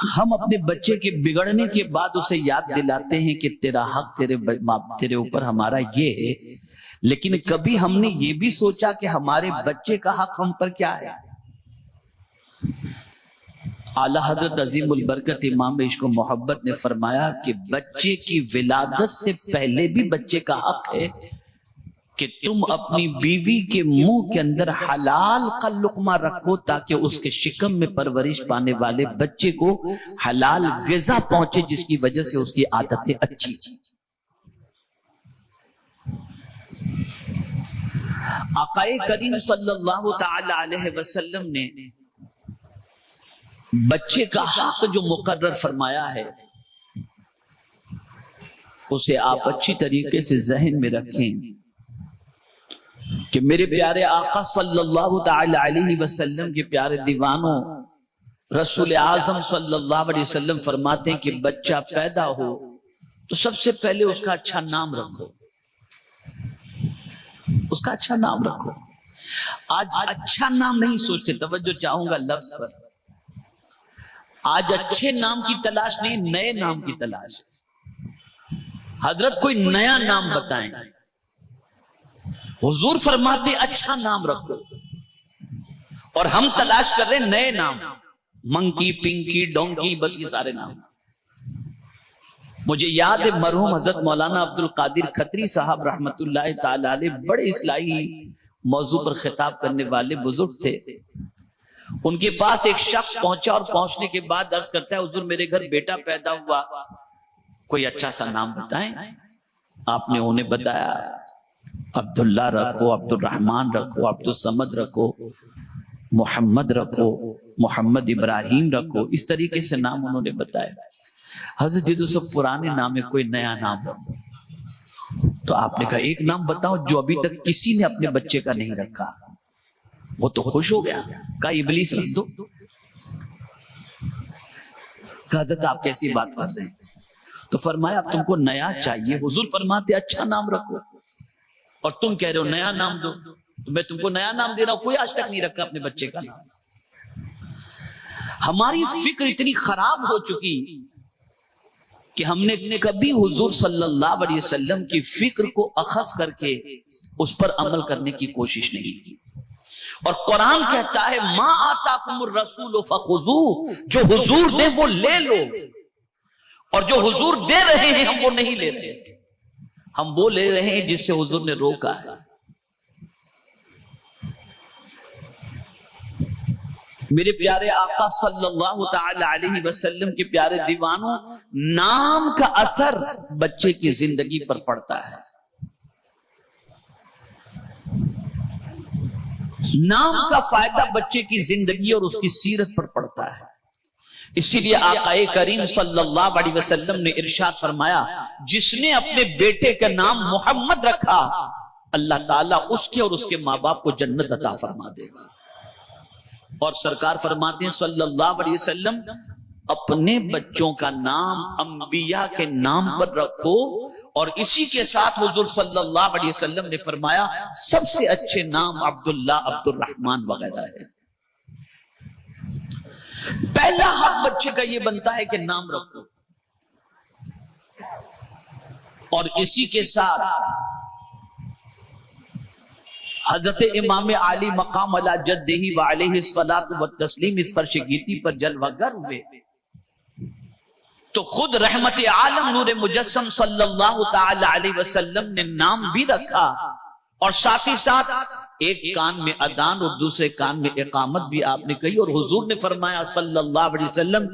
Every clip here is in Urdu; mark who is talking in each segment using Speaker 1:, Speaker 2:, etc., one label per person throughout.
Speaker 1: ہم اپنے بچے کے بگڑنے کے بعد اسے یاد دلاتے ہیں کہ تیرا حق تیرے اوپر ہمارا یہ ہے، لیکن کبھی ہم نے یہ بھی سوچا کہ ہمارے بچے کا حق ہم پر کیا ہے؟ اعلیٰ حضرت عظیم البرکت امام عشق و محبت نے فرمایا کہ بچے کی ولادت سے پہلے بھی بچے کا حق ہے کہ تم اپنی بیوی کے منہ کے اندر حلال کا لقمہ رکھو تاکہ اس کے شکم میں پرورش پانے والے بچے کو حلال غذا پہنچے، جس کی وجہ سے اس کی عادتیں اچھی۔ آقا کریم صلی اللہ تعالی علیہ وسلم نے بچے کا حق جو مقرر فرمایا ہے اسے آپ اچھی طریقے سے ذہن میں رکھیں کہ میرے پیارے آقا صلی اللہ تعالی علیہ وسلم کے پیارے دیوانوں، رسول اعظم صلی اللہ علیہ وسلم فرماتے ہیں کہ بچہ پیدا ہو تو سب سے پہلے اس کا اچھا نام رکھو، اس کا اچھا نام رکھو۔ آج اچھا نام نہیں سوچتے، توجہ چاہوں گا لفظ پر، آج اچھے نام کی تلاش نہیں، نئے نام کی تلاش ہے۔ حضرت کوئی نیا نام بتائیں، حضور فرماتے اچھا نام رکھو، اور ہم تلاش کر رہے نئے نام، منکی، پنکی، ڈونکی، بس یہ سارے نام۔ مجھے یاد ہے مرحوم حضرت مولانا عبد القادر کھتری صاحب رحمت اللہ تعالی علیہ بڑے اصلاحی موضوع پر خطاب کرنے والے بزرگ تھے۔ ان کے پاس ایک شخص پہنچا اور پہنچنے کے بعد عرض کرتا ہے حضور میرے گھر بیٹا پیدا ہوا، کوئی اچھا سا نام بتائیں۔ آپ نے انہیں بتایا عبداللہ رکھو، عبد الرحمن رکھو، عبد الصمد رکھو، محمد رکھو، محمد ابراہیم رکھو، اس طریقے سے نام انہوں نے بتایا۔ حضرت جی تو سب پرانے نام ہے، کوئی نیا نام رکھو۔ تو آپ نے کہا ایک نام بتاؤ جو ابھی تک کسی نے اپنے بچے کا نہیں رکھا۔ وہ تو خوش ہو گیا، کہا ابلیس رکھ دو۔ کہا حضرت آپ کیسی بات کر رہے ہیں؟ تو فرمایا اب تم کو نیا چاہیے، حضور فرماتے اچھا نام رکھو، اور تم کہہ رہے ہو نیا نام دو، تو میں تم کو نیا نام دے رہا ہوں، کوئی آج تک نہیں رکھا اپنے بچے کا نام۔ ہماری فکر اتنی خراب ہو چکی کہ ہم نے کبھی حضور صلی اللہ علیہ وسلم کی فکر کو اخذ کر کے اس پر عمل کرنے کی کوشش نہیں کی۔ اور قرآن کہتا ہے ما آتاکم الرسول فخذوہ، جو حضور دے وہ لے لو، اور جو حضور دے رہے ہیں ہم وہ نہیں لے رہے، ہم وہ لے رہے ہیں جس سے حضور نے روکا ہے۔ میرے پیارے آقا صلی اللہ تعالی علیہ وسلم کے پیارے دیوانوں، نام کا اثر بچے کی زندگی پر پڑتا ہے۔ نام کا فائدہ بچے کی زندگی اور اس کی سیرت پر پڑتا ہے۔ اسی لیے آقا کریم صلی اللہ علیہ وسلم نے ارشاد فرمایا جس نے اپنے بیٹے کا نام محمد رکھا اللہ تعالیٰ اس کے اور اس کے ماں باپ کو جنت عطا فرما دے گا۔ اور سرکار فرماتے ہیں صلی اللہ علیہ وسلم اپنے بچوں کا نام انبیاء کے نام پر رکھو، اور اسی کے ساتھ حضور صلی اللہ علیہ وسلم نے فرمایا سب سے اچھے نام عبداللہ، عبد الرحمن وغیرہ ہے۔ پہلا حق بچے کا یہ بنتا ہے کہ نام رکھو، اور اسی کے ساتھ حضرت امام علی مقام علی جدہ وعلیہ الصلاۃ والتسلیم اس فرش گیتی پر جلوہ گر ہوئے تو خود رحمت عالم نور مجسم صلی اللہ تعالی علیہ وسلم نے نام بھی رکھا، اور ساتھ ہی ساتھ ایک کان میں اذان اور دوسرے کان میں اقامت بھی آپ نے کہی۔ اور حضور نے فرمایا صلی اللہ علیہ وسلم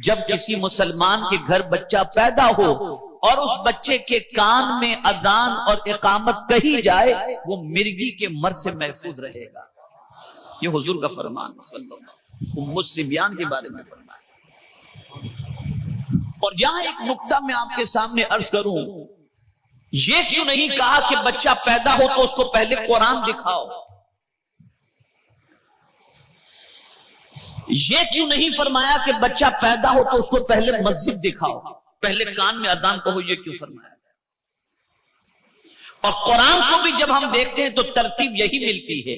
Speaker 1: جب کسی مسلمان کے گھر بچہ پیدا ہو اور اس بچے کے کان میں اذان اور اقامت کہی جائے وہ مرگی کے مر سے محفوظ رہے گا۔ یہ حضور کا فرمان صلی اللہ علیہ وسلم ام الصبیان کے بارے میں فرمایا۔ اور یہاں ایک نقطہ میں آپ کے سامنے عرض کروں، یہ کیوں نہیں کہا کہ بچہ پیدا ہو تو اس کو پہلے قرآن دکھاؤ؟ یہ کیوں نہیں فرمایا کہ بچہ پیدا ہو تو اس کو پہلے مسجد دکھاؤ، پہلے کان میں اذان کہو؟ یہ کیوں فرمایا؟ اور قرآن کو بھی جب ہم دیکھتے ہیں تو ترتیب یہی ملتی ہے،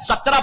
Speaker 1: 17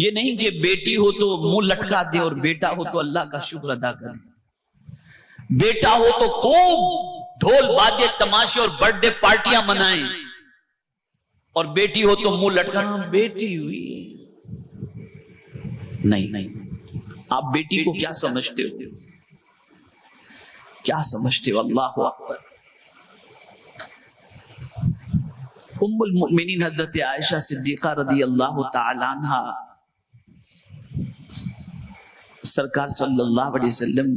Speaker 1: یہ نہیں کہ بیٹی ہو تو منہ لٹکا دے اور بیٹا ہو تو اللہ کا شکر ادا کرے. بیٹا ہو تو خوب ڈھول باجے تماشے اور برتھ ڈے پارٹیاں منائیں, اور بیٹی ہو تو منہ لٹکا بیٹی ہوئی. نہیں, آپ بیٹی کو کیا سمجھتے ہو, کیا سمجھتے ہو؟ اللہ اکبر. ام المؤمنین حضرت عائشہ صدیقہ رضی اللہ تعالی عنہا سرکار صلی اللہ علیہ وسلم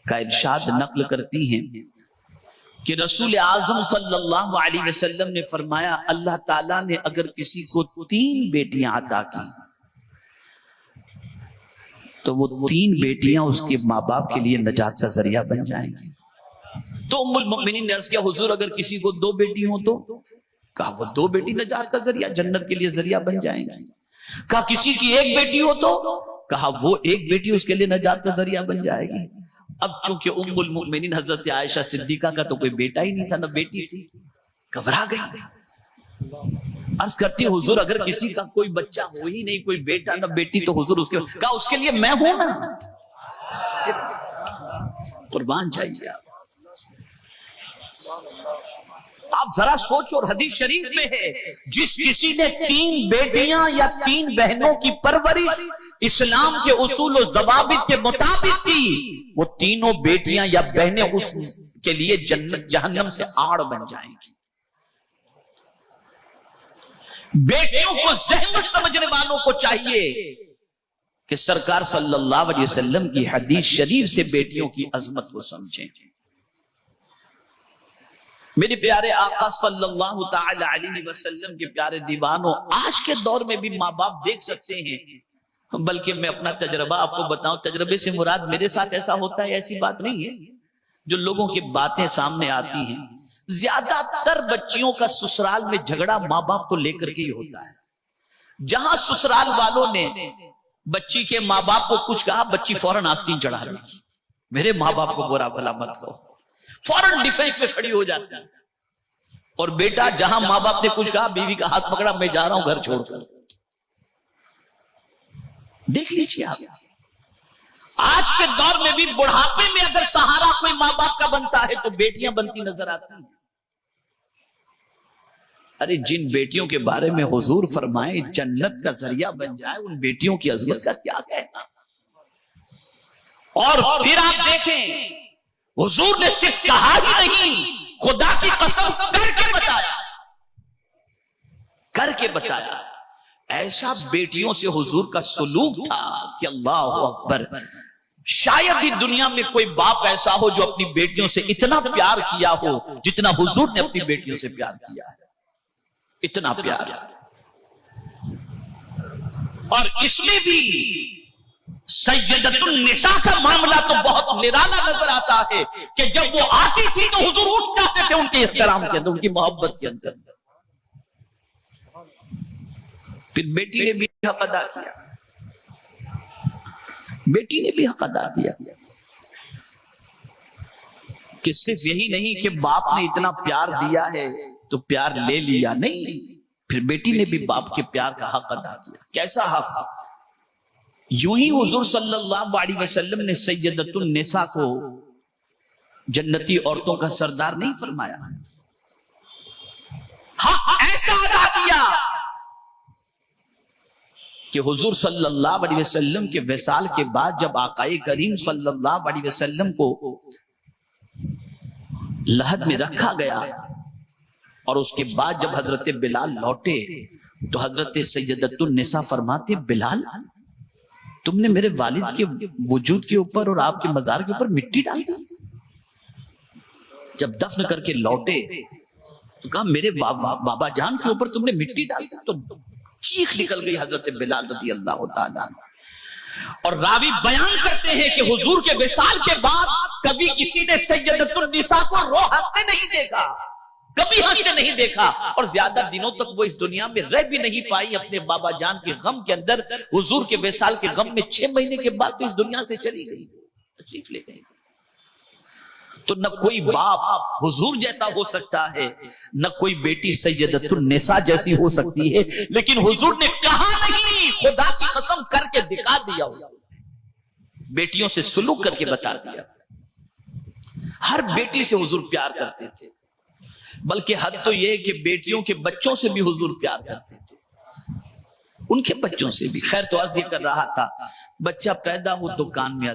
Speaker 1: کا ارشاد نقل کرتی ہیں کہ رسول اعظم صلی اللہ علیہ وسلم نے فرمایا, اللہ تعالیٰ نے اگر کسی کو 3 بیٹیاں عطا کی تو وہ 3 بیٹیاں اس کے ماں باپ کے لیے نجات کا ذریعہ بن جائیں گی. تو ام المؤمنین نے عرض کیا, حضور اگر کسی کو 2 بیٹی ہوں تو؟ کہا وہ 2 بیٹی نجات کا ذریعہ, جنت کے لیے ذریعہ بن جائیں گی. کہا کسی کی 1 بیٹی ہو تو؟ کہا وہ 1 بیٹی اس کے لیے نجات کا ذریعہ بن جائے گی. اب چونکہ ام المؤمنین حضرت عائشہ صدیقہ کا تو کوئی بیٹا ہی نہیں تھا, نہ بیٹی تھی, گھبرا گئی. عرض کرتی حضور اگر کسی کا کوئی بچہ ہو ہی نہیں, کوئی بیٹا نہ بیٹی, تو حضور اس کے, کہا اس کے لیے میں ہوں نا. قربان چاہیے آپ ذرا سوچو. اور حدیث شریف میں ہے, جس کسی نے 3 بیٹیاں یا 3 بہنوں کی پرورش اسلام کے اصول و ضوابط کے مطابق کی, وہ تینوں بیٹیاں یا بہنیں اس کے لیے جنت جہنم سے آڑ بن جائیں گی. بیٹیوں کو زحمت سمجھنے والوں کو چاہیے کہ سرکار صلی اللہ علیہ وسلم کی حدیث شریف سے بیٹیوں کی عظمت کو سمجھیں. میرے پیارے آقا صلی اللہ تعالی علیہ وسلم کے پیارے دیوانوں, آج کے دور میں بھی ماں باپ دیکھ سکتے ہیں, بلکہ میں اپنا تجربہ آپ کو بتاؤں, تجربے سے مراد میرے ساتھ ایسا ہوتا ہے ایسی بات نہیں ہے, جو لوگوں کی باتیں سامنے آتی ہیں. زیادہ تر بچیوں کا سسرال میں جھگڑا ماں باپ کو لے کر کے ہی ہوتا ہے. جہاں سسرال والوں نے بچی کے ماں باپ کو کچھ کہا, بچی فوراً آستین چڑھا رہی, میرے ماں باپ کو برا بھلا مت کہو, فوراً ڈیفینس میں کھڑی ہو جاتی ہے. اور بیٹا جہاں ماں باپ نے کچھ کہا, بیوی کا ہاتھ پکڑا, میں جا رہا ہوں گھر چھوڑ کر. دیکھ لیجیے آپ, آج کے دور میں بھی بڑھاپے میں اگر سہارا کوئی ماں باپ کا بنتا ہے تو بیٹیاں بنتی نظر آتی ہیں. ارے جن بیٹیوں کے بارے میں حضور فرمائے جنت کا ذریعہ بن جائے, ان بیٹیوں کی عظمت کا کیا کہنا. اور پھر آپ دیکھیں, حضور نے صرف کہا ہی نہیں, خدا کی قسم کر کے بتایا, کر کے بتایا. ایسا بیٹیوں سے حضور کا سلوک تھا کہ اللہ اکبر, شاید ہی دنیا میں کوئی باپ ایسا ہو جو اپنی بیٹیوں سے اتنا پیار کیا ہو جتنا حضور نے اپنی بیٹیوں سے پیار کیا ہے. اتنا پیار. اور اس میں بھی سیدۃ النساء کا معاملہ تو بہت نرالا نظر آتا ہے کہ جب وہ آتی تھی تو حضور اٹھ جاتے تھے ان کے احترام کے اندر, ان کی محبت کے اندر. پھر بیٹی نے بھی حق ادا کیا, بیٹی نے بھی حق ادا کیا کہ صرف یہی نہیں کہ باپ نے اتنا پیار دیا ہے تو پیار لے لیا, نہیں, پھر بیٹی نے بھی باپ کے پیار کا حق ادا کیا. کیسا حق؟ یوں ہی حضور صلی اللہ علیہ وسلم نے سیدۃ النساء کو جنتی عورتوں کا سردار نہیں فرمایا, حق ایسا ادا کیا کہ حضور صلی اللہ علیہ وسلم کے وصال کے بعد جب آقائے کریم صلی اللہ علیہ وسلم کو لحد میں رکھا گیا اور اس کے بعد جب حضرت بلال لوٹے تو حضرت سیدۃ النساء فرماتے, بلال تم نے میرے والد کے وجود کے اوپر اور آپ کے مزار کے اوپر مٹی ڈال دی. جب دفن کر کے لوٹے تو کہا میرے بابا جان کے اوپر تم نے مٹی ڈال دی. تو چیخ نکل گئی حضرت بلال رضی اللہ تعالیٰ عنہ. اور راوی بیان کرتے ہیں کہ حضور کے وصال کے بعد کبھی کسی نے سیدۃ النساء کو رو ہنستے نہیں دیکھا, کبھی ہنستے نہیں دیکھا, اور زیادہ دنوں تک وہ اس دنیا میں رہ بھی نہیں پائی اپنے بابا جان کے غم کے اندر. حضور کے وصال کے غم میں 6 مہینے کے بعد اس دنیا سے چلی گئی, تشریف لے گئی. تو نہ کوئی باپ حضور جیسا ہو سکتا ہے, نہ کوئی بیٹی سیدۃ النساء جیسی ہو سکتی ہے, لیکن حضور نے کہا نہیں, خدا کی قسم کر کے دکھا دیا، بیٹیوں سے سلوک کر کے بتا دیا۔ ہر بیٹی سے حضور پیار کرتے تھے، بلکہ حد تو یہ کہ بیٹیوں کے بچوں سے بھی حضور پیار کرتے تھے، ان کے بچوں سے بھی۔ خیر تو عرض یہ کر رہا تھا، بچہ پیدا ہو تو کان میں